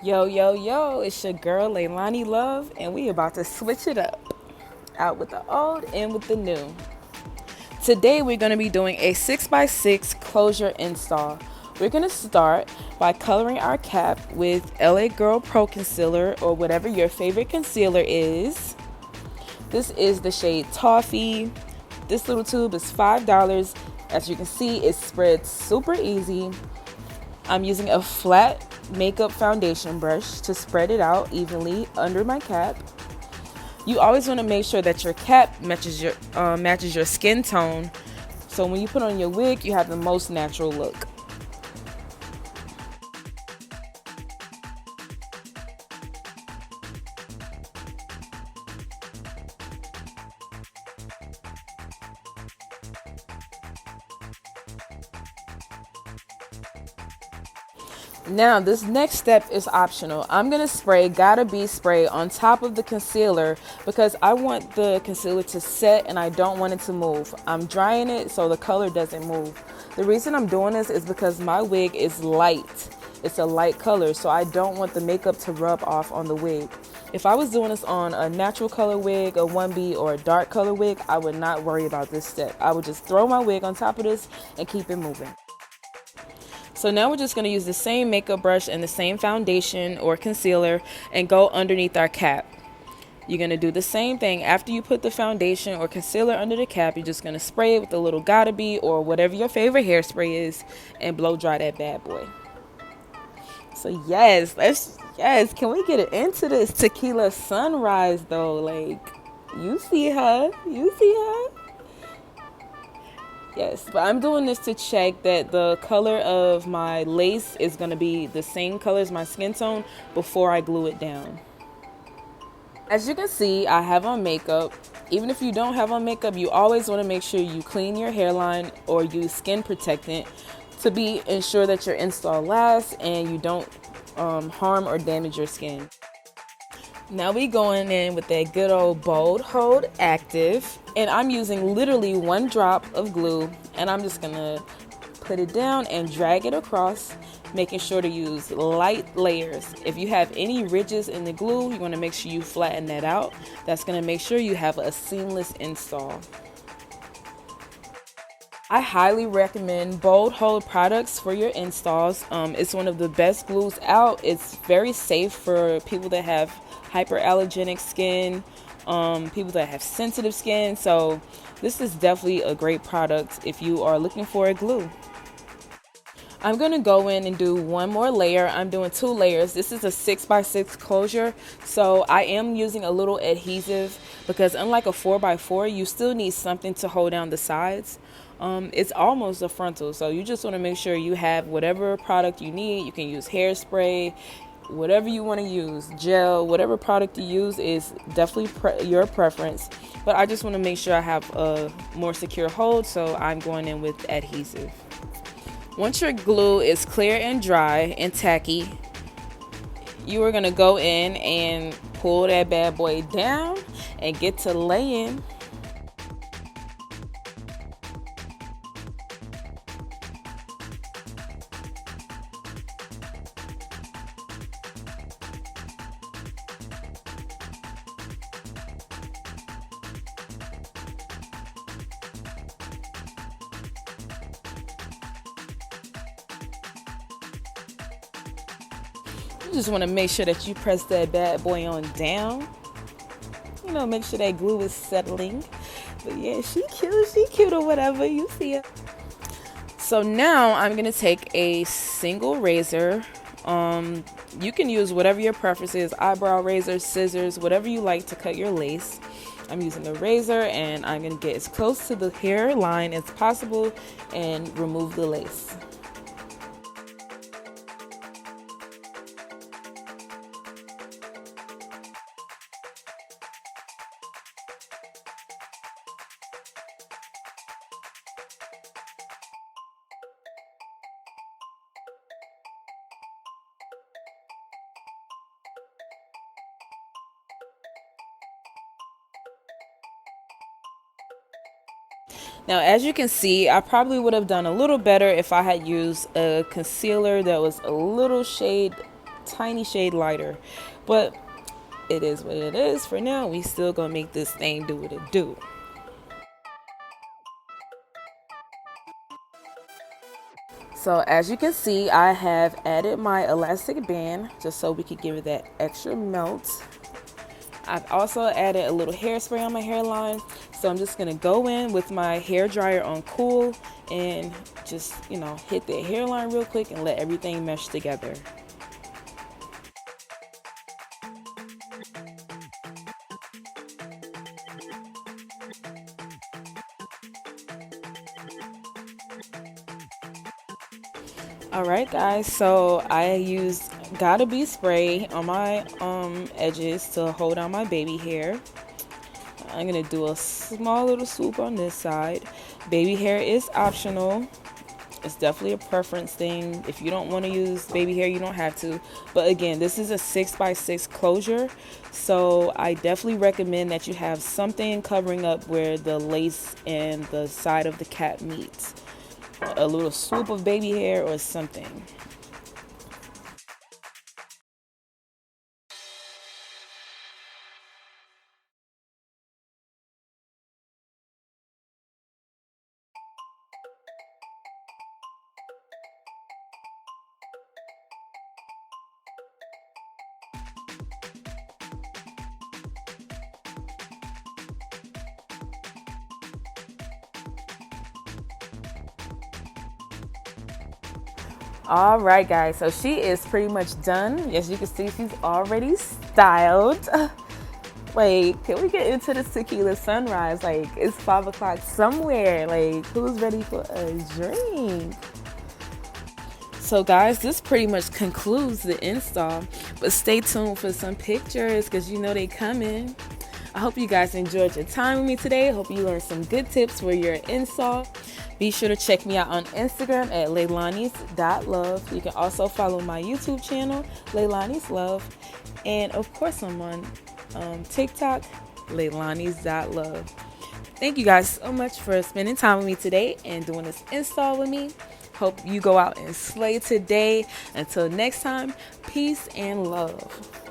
Yo, yo, yo, it's your girl Leilani Love, and we about to switch it up. Out with the old and with the new. Today we're going to be doing a 6x6 closure install. We're going to start by coloring our cap with LA Girl Pro Concealer or whatever your favorite concealer is. This is the shade Toffee. This little tube is $5. As you can see, it spreads super easy. I'm using a flat makeup foundation brush to spread it out evenly under my cap. You always want to make sure that your cap matches your skin tone, so when you put on your wig, you have the most natural look. Now, this next step is optional. I'm going to spray Gotta Be spray on top of the concealer because I want the concealer to set and I don't want it to move. I'm drying it so the color doesn't move. The reason I'm doing this is because my wig is light. It's a light color, so I don't want the makeup to rub off on the wig. If I was doing this on a natural color wig, a 1B, or a dark color wig, I would not worry about this step. I would just throw my wig on top of this and keep it moving. So now we're just going to use the same makeup brush and the same foundation or concealer and go underneath our cap. You're going to do the same thing. After you put the foundation or concealer under the cap, you're just going to spray it with a little Gotta Be or whatever your favorite hairspray is and blow dry that bad boy. So yes, can we get into this Tequila Sunrise though? Like, you see her. Yes, but I'm doing this to check that the color of my lace is going to be the same color as my skin tone before I glue it down. As you can see, I have on makeup. Even if you don't have on makeup, you always want to make sure you clean your hairline or use skin protectant to ensure that your install lasts and you don't harm or damage your skin. Now we going in with that good old Bold Hold Active, and I'm using literally one drop of glue, and I'm just gonna put it down and drag it across, making sure to use light layers. If you have any ridges in the glue, you want to make sure you flatten that out. That's gonna make sure you have a seamless install. I highly recommend Bold Hold products for your installs. It's one of the best glues out. It's very safe for people that have hyperallergenic skin, people that have sensitive skin. So this is definitely a great product if you are looking for a glue. I'm going to go in and do one more layer. I'm doing 2 layers. This is a 6x6 closure, so I am using a little adhesive because unlike a 4x4, you still need something to hold down the sides. It's almost a frontal, so you just want to make sure you have whatever product you need. You can use hairspray, whatever you want to use, gel, whatever product you use is definitely your preference. But I just want to make sure I have a more secure hold, so I'm going in with adhesive. Once your glue is clear and dry and tacky, you are going to go in and pull that bad boy down and get to laying. You just want to make sure that you press that bad boy on down. You know, make sure that glue is settling. But yeah, she cute or whatever. You see it. So now I'm going to take a single razor. You can use whatever your preference is, eyebrow razor, scissors, whatever you like to cut your lace. I'm using a razor and I'm going to get as close to the hairline as possible and remove the lace. Now, as you can see, I probably would have done a little better if I had used a concealer that was a little shade tiny shade lighter. But it is what it is. For now, we still gonna make this thing do what it do. So as you can see, I have added my elastic band just so we could give it that extra melt. I've also added a little hairspray on my hairline. So I'm just gonna go in with my hair dryer on cool and just, hit the hairline real quick and let everything mesh together. Alright guys, so I used Gotta Be spray on my edges to hold down my baby hair. I'm gonna do a small little swoop on this side. Baby hair is optional. It's definitely a preference thing. If you don't want to use baby hair, you don't have to. But again, this is a 6x6 closure, so I definitely recommend that you have something covering up where the lace and the side of the cap meets. A little swoop of baby hair or something. All right, guys, so she is pretty much done. As you can see, she's already styled. Like, can we get into this Tequila Sunrise? Like, it's 5 o'clock somewhere. Like, who's ready for a drink? So guys, this pretty much concludes the install, but stay tuned for some pictures because you know they coming. I hope you guys enjoyed your time with me today. I hope you learned some good tips for your install. Be sure to check me out on Instagram at Leilanis.love. You can also follow my YouTube channel, Leilanis Love. And of course, I'm on TikTok, Leilanis.love. Thank you guys so much for spending time with me today and doing this install with me. Hope you go out and slay today. Until next time, peace and love.